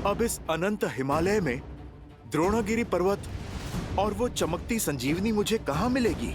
अब इस अनंत हिमालय में द्रोणागिरी पर्वत और वो चमकती संजीवनी मुझे कहाँ मिलेगी?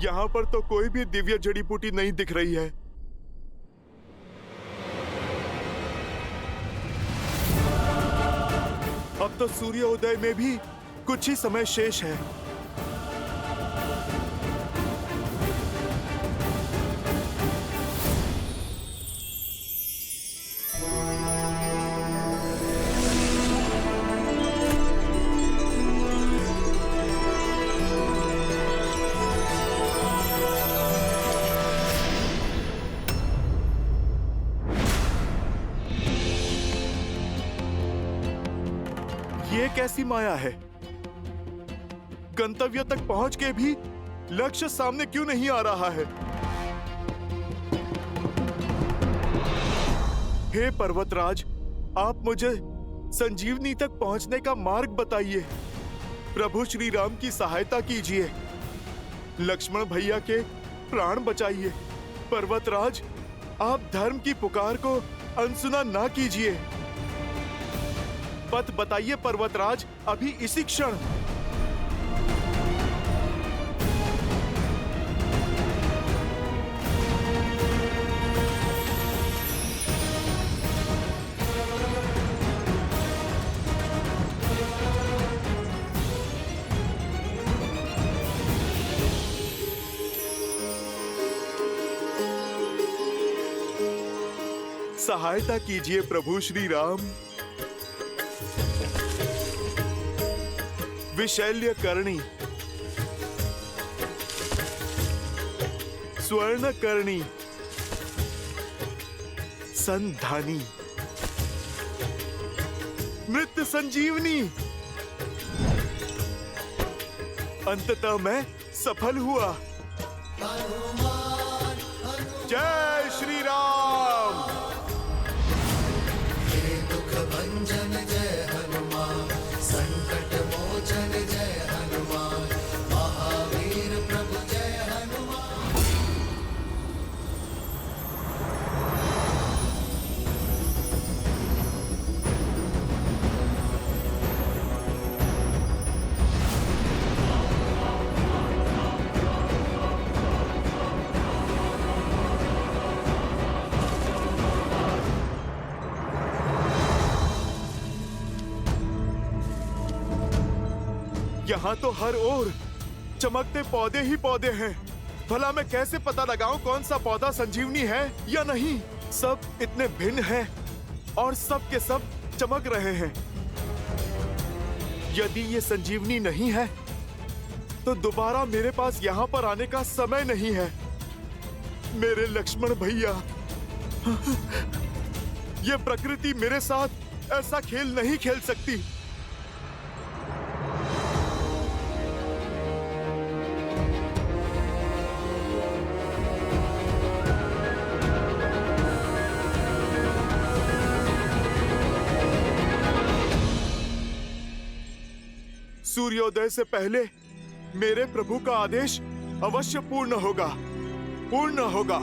यहाँ पर तो कोई भी दिव्य जड़ी बूटी नहीं दिख रही है। अब तो सूर्योदय में भी कुछ ही समय शेष है। ये कैसी माया है? गंतव्य तक पहुंच के भी लक्ष्य सामने क्यों नहीं आ रहा है? हे पर्वतराज, आप मुझे संजीवनी तक पहुंचने का मार्ग बताइए। प्रभु श्री राम की सहायता कीजिए। लक्ष्मण भैया के प्राण बचाइए। पर्वतराज, आप धर्म की पुकार को अनसुना ना कीजिए। पथ बताइए पर्वतराज, अभी इसी क्षण। सहायता कीजिए प्रभु श्री राम। विशैल्य करणी, स्वर्ण करणी, संधानी, मृत संजीवनी। अंततः मैं सफल हुआ। जय श्री राम। दुख भंजन जय हनुमान, संकट मोचन जय हनुमान, महावीर प्रभु जय हनुमान। यहाँ तो हर ओर चमकते पौधे ही पौधे हैं। भला मैं कैसे पता लगाऊं कौन सा पौधा संजीवनी है या नहीं? सब इतने भिन्न हैं और सब के सब चमक रहे हैं। यदि ये संजीवनी नहीं है तो दोबारा मेरे पास यहाँ पर आने का समय नहीं है। मेरे लक्ष्मण भैया, ये प्रकृति मेरे साथ ऐसा खेल नहीं खेल सकती। सूर्योदय से पहले मेरे प्रभु का आदेश अवश्य पूर्ण होगा, पूर्ण होगा।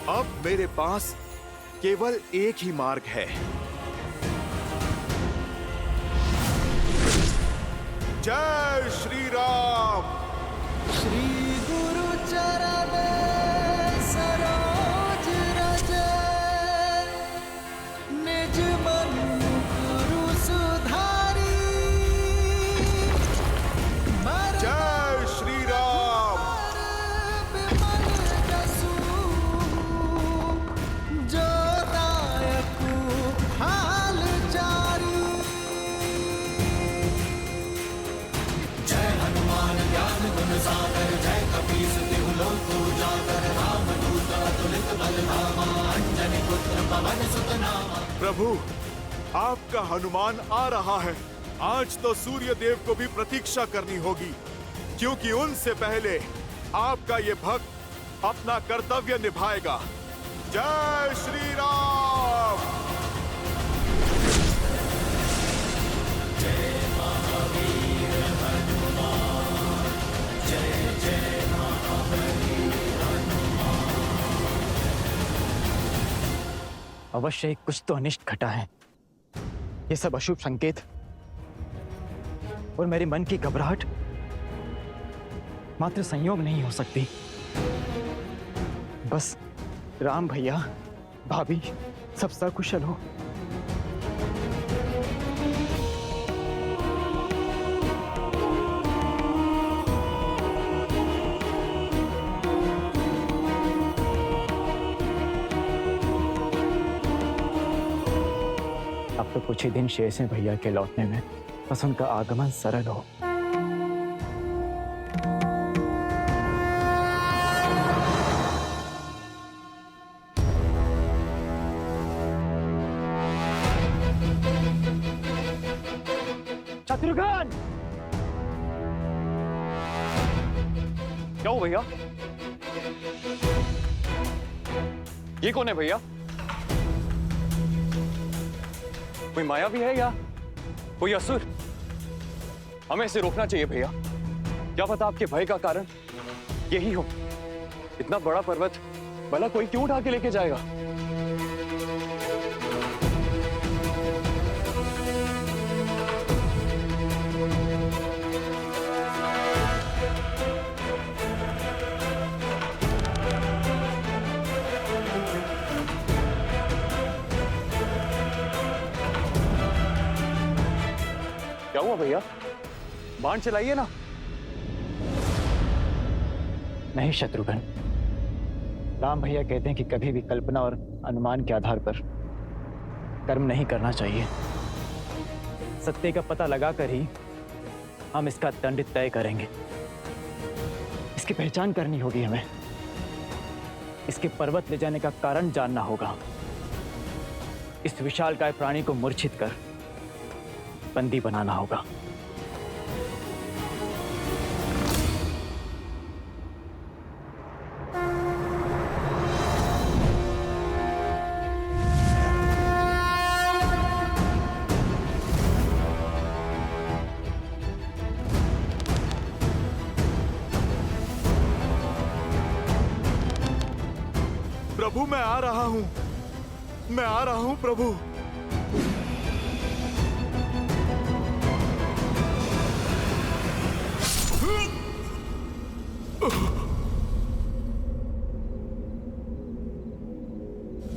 अब मेरे पास केवल एक ही मार्ग है। जय श्री राम। श्री गुरु चरण सरोज रज, निज मन गुरु सुधारी। जय श्री राम। विमल जसु, जो दायक हाल चारी। जय हनुमान ज्ञान गुण सागर, जय कपीस तिहु लोक उजागर। रामदूत अतुलित बल धामा, अंजनी पुत्र पवन सुत नामा। प्रभु, आपका हनुमान आ रहा है। आज तो सूर्य देव को भी प्रतीक्षा करनी होगी, क्योंकि उनसे पहले आपका ये भक्त अपना कर्तव्य निभाएगा। जय श्री राम। अवश्य ही कुछ तो अनिष्ट घटा है। ये सब अशुभ संकेत और मेरे मन की घबराहट मात्र संयोग नहीं हो सकती। बस राम भैया, भाभी सब सकुशल हो। अब तो कुछ ही दिन शेष हैं भैया के लौटने में, बस उनका आगमन सरल हो। शत्रुघ्न! क्या हो भैया? ये कौन है भैया? कोई माया भी है या कोई असुर? हमें इसे रोकना चाहिए भैया। क्या पता आपके भय का कारण यही हो। इतना बड़ा पर्वत भला कोई क्यों उठा के लेके जाएगा? क्या हुआ भैया? बाण चलाइए ना। नहीं शत्रुघ्न, राम भैया कहते हैं कि कभी भी कल्पना और अनुमान के आधार पर कर्म नहीं करना चाहिए। सत्य का पता लगाकर ही हम इसका दंड तय करेंगे। इसकी पहचान करनी होगी हमें। इसके पर्वत ले जाने का कारण जानना होगा। इस विशालकाय प्राणी को मूर्छित कर बंदी बनाना होगा। प्रभु मैं आ रहा हूं, मैं आ रहा हूं प्रभु।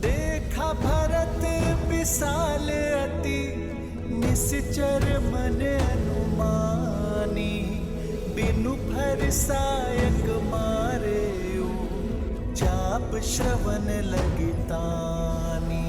देखा भरत विशाल अति निश्चर मन अनुमानी, बिनु फरसायक मारे चाप श्रवण लगितानी।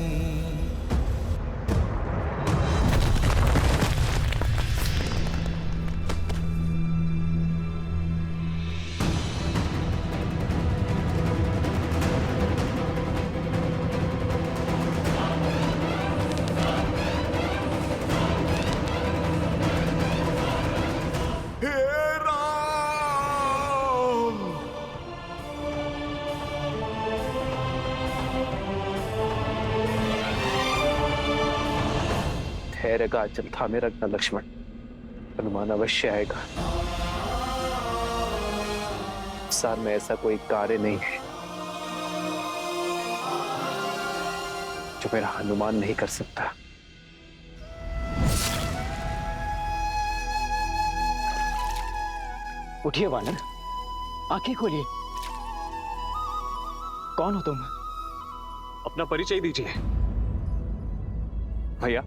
धैर्य का आंचल थामे रखना लक्ष्मण, हनुमान अवश्य आएगा। संसार में ऐसा कोई कार्य नहीं है जो मेरा हनुमान नहीं कर सकता। उठिए वानर, आंखें खोलिए। कौन हो तुम? अपना परिचय दीजिए। भैया,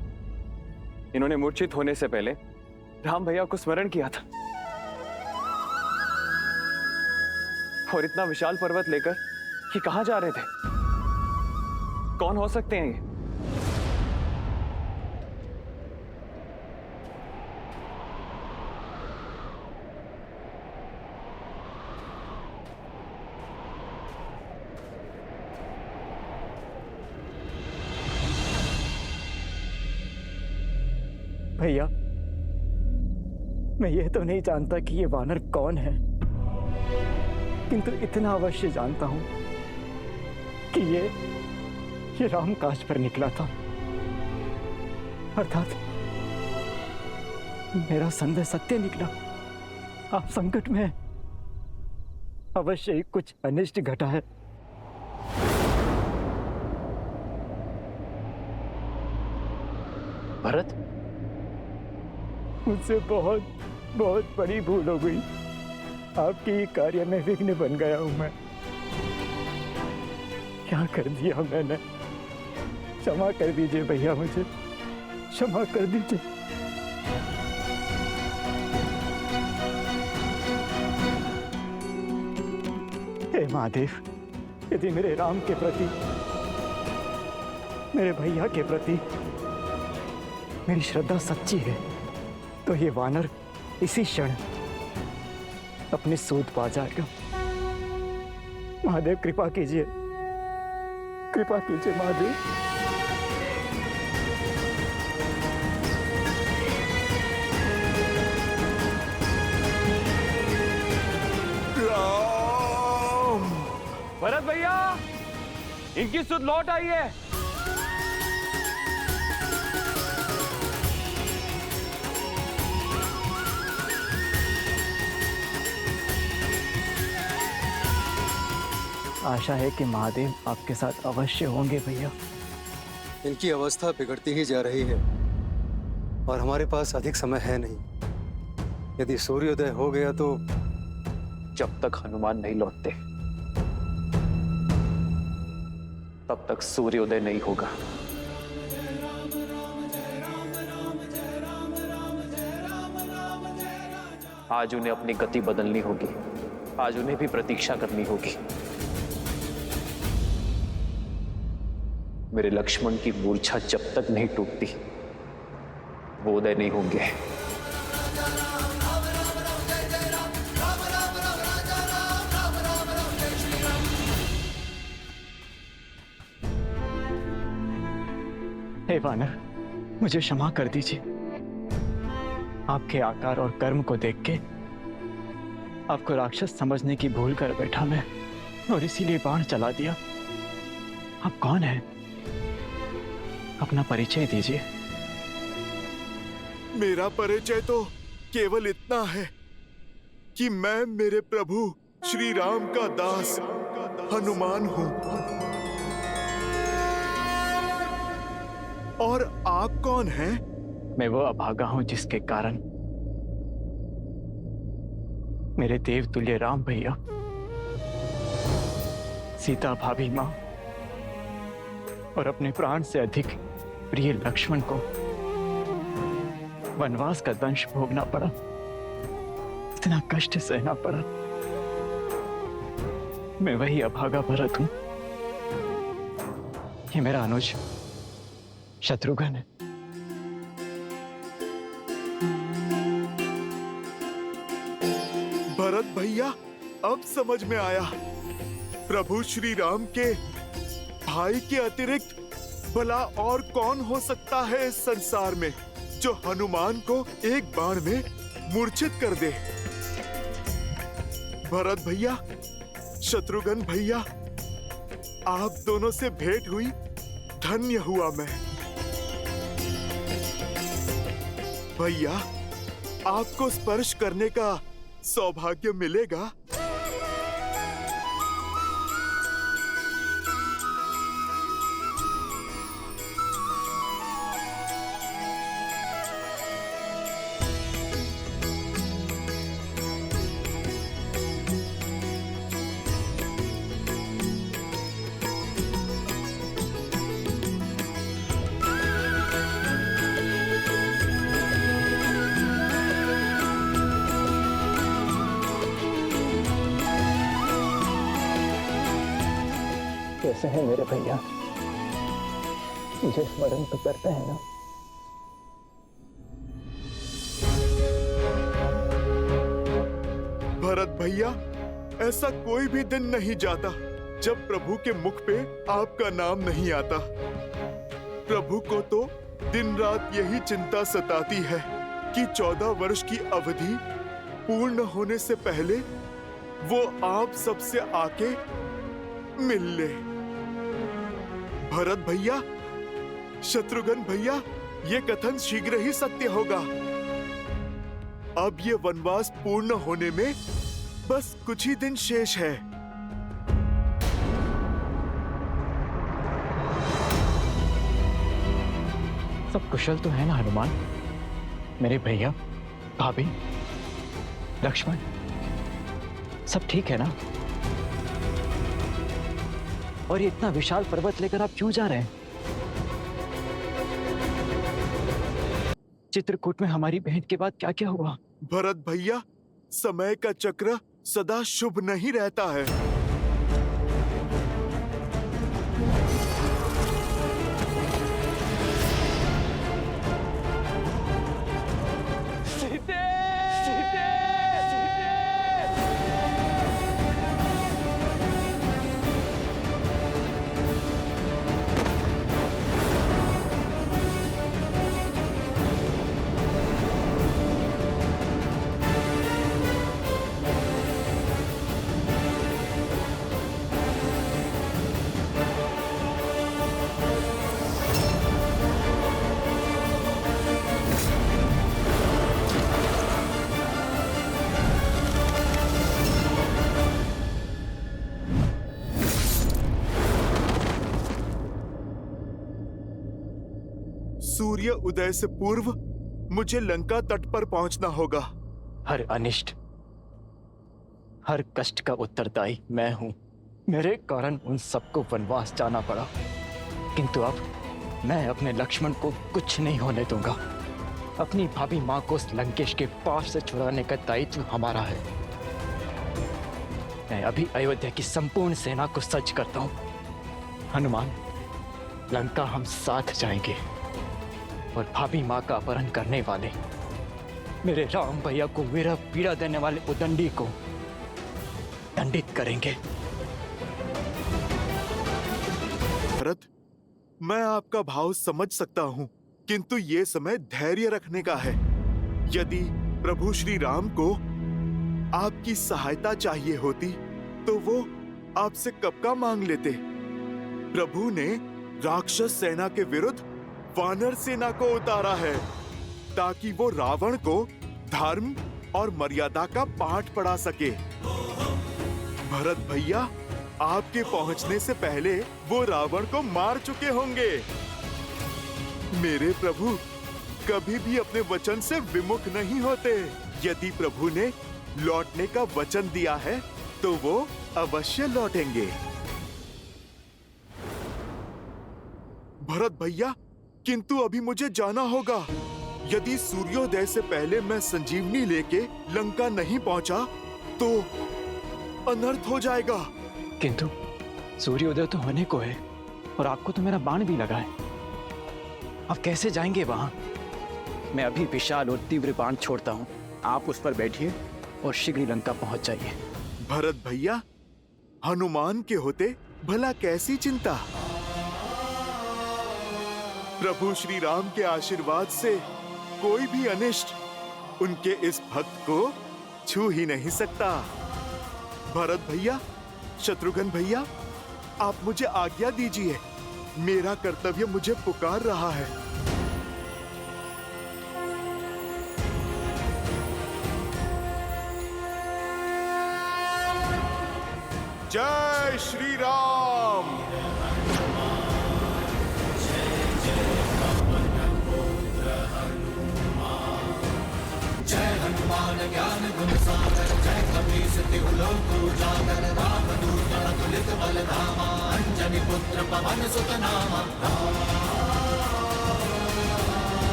इन्होंने मूर्छित होने से पहले राम भैया को स्मरण किया था और इतना विशाल पर्वत लेकर ये कहां जा रहे थे? कौन हो सकते हैं ये? भैया, मैं ये तो नहीं जानता कि ये वानर कौन है, किंतु इतना अवश्य जानता हूं कि ये ये रामकाज पर निकला था, अर्थात मेरा संदेह सत्य निकला। आप संकट में हैं। अवश्य ही कुछ अनिष्ट घटा है। भरत, मुझसे बहुत बहुत बड़ी भूल हो गई। आपके कार्य में विघ्न बन गया हूं मैं। क्या कर दिया मैंने? क्षमा कर दीजिए भैया, मुझे क्षमा कर दीजिए। हे महादेव, यदि मेरे राम के प्रति, मेरे भैया के प्रति मेरी श्रद्धा सच्ची है, तो ये वानर इसी क्षण अपने सूद पा जाएगा। महादेव कृपा कीजिए, कृपा कीजिए महादेव। राम! भरत भैया, इनकी सुध लौट आई है। आशा है कि महादेव आपके साथ अवश्य होंगे भैया। इनकी अवस्था बिगड़ती ही जा रही है और हमारे पास अधिक समय है नहीं। यदि सूर्योदय हो गया तो जब तक हनुमान नहीं लौटते तब तक सूर्योदय नहीं होगा। आज उन्हें अपनी गति बदलनी होगी। आज उन्हें भी प्रतीक्षा करनी होगी। मेरे लक्ष्मण की मूर्छा जब तक नहीं टूटती, वो उदय नहीं होंगे। हे वानर, मुझे क्षमा कर दीजिए। आपके आकार और कर्म को देख के आपको राक्षस समझने की भूल कर बैठा मैं, और इसीलिए बाण चला दिया। आप कौन हैं? अपना परिचय दीजिए। मेरा परिचय तो केवल इतना है कि मैं मेरे प्रभु श्री राम का दास हनुमान हूं। और आप कौन हैं? मैं वो अभागा हूं जिसके कारण मेरे देवतुल्य राम भैया, सीता भाभी मां और अपने प्राण से अधिक प्रिय लक्ष्मण को वनवास का दंश भोगना पड़ा। इतना कष्ट सहना पड़ा। मैं वही अभागा भरत हूं। ये मेरा अनुज शत्रुघ्न है। भरत भैया, अब समझ में आया। प्रभु श्री राम के भाई के अतिरिक्त भला और कौन हो सकता है इस संसार में जो हनुमान को एक बाण में मूर्छित कर दे। भरत भैया, शत्रुघ्न भैया, आप दोनों से भेंट हुई धन्य हुआ मैं। भैया, आपको स्पर्श करने का सौभाग्य मिलेगा। कैसे हैं मेरे भैया? मुझे स्मरण तो करते हैं ना? भरत भैया, ऐसा कोई भी दिन नहीं जाता जब प्रभु के मुख पे आपका नाम नहीं आता। प्रभु को तो दिन रात यही चिंता सताती है कि 14 वर्ष की अवधि पूर्ण होने से पहले वो आप सबसे आके मिल ले। भरत भैया, शत्रुघ्न भैया, ये कथन शीघ्र ही सत्य होगा। अब ये वनवास पूर्ण होने में बस कुछ ही दिन शेष है। सब कुशल तो है ना हनुमान? मेरे भैया, भाभी, लक्ष्मण, सब ठीक है ना? और ये इतना विशाल पर्वत लेकर आप क्यों जा रहे हैं? चित्रकूट में हमारी भेंट के बाद क्या क्या हुआ? भरत भैया, समय का चक्र सदा शुभ नहीं रहता है। सूर्य उदय से पूर्व मुझे लंका तट पर पहुंचना होगा। हर अनिष्ट, हर कष्ट का उत्तरदायी मैं हूं। मेरे कारण उन सबको वनवास जाना पड़ा, किंतु अब मैं अपने लक्ष्मण को कुछ नहीं होने दूंगा। अपनी भाभी मां को उस लंकेश के पार से छुड़ाने का दायित्व हमारा है। मैं अभी अयोध्या की संपूर्ण सेना को सज्ज करता हूं। हनुमान, लंका हम साथ जाएंगे और भाभी मां का अपहरण करने वाले मेरे राम भैया को मेरा पीड़ा देने वाले उदंडी को दंडित करेंगे। भरत, मैं आपका भाव समझ सकता हूं, किंतु ये समय धैर्य रखने का है। यदि प्रभु श्री राम को आपकी सहायता चाहिए होती तो वो आपसे कब का मांग लेते। प्रभु ने राक्षस सेना के विरुद्ध वानर सेना को उतारा है ताकि वो रावण को धर्म और मर्यादा का पाठ पढ़ा सके। भरत भैया, आपके पहुंचने से पहले वो रावण को मार चुके होंगे। मेरे प्रभु कभी भी अपने वचन से विमुख नहीं होते। यदि प्रभु ने लौटने का वचन दिया है तो वो अवश्य लौटेंगे। भरत भैया, किंतु अभी मुझे जाना होगा। यदि सूर्योदय से पहले मैं संजीवनी लेके लंका नहीं पहुंचा तो अनर्थ हो जाएगा। किंतु सूर्योदय तो होने को है और आपको तो मेरा बाण भी लगा है। आप कैसे जाएंगे वहां? मैं अभी विशाल और तीव्र बाण छोड़ता हूं। आप उस पर बैठिए और शीघ्र लंका पहुंच जाइए। भरत भैया, हनुमान के होते भला कैसी चिंता। प्रभु श्री राम के आशीर्वाद से कोई भी अनिष्ट उनके इस भक्त को छू ही नहीं सकता। भरत भैया, शत्रुघ्न भैया, आप मुझे आज्ञा दीजिए। मेरा कर्तव्य मुझे पुकार रहा है। जय श्री राम। जय हनुमान ज्ञान गुण सागर, जय कपीस तिहु लोक उजागर। रामदूत अतुलित बल धामा, अंजनी पुत्र पवन सुत नामा।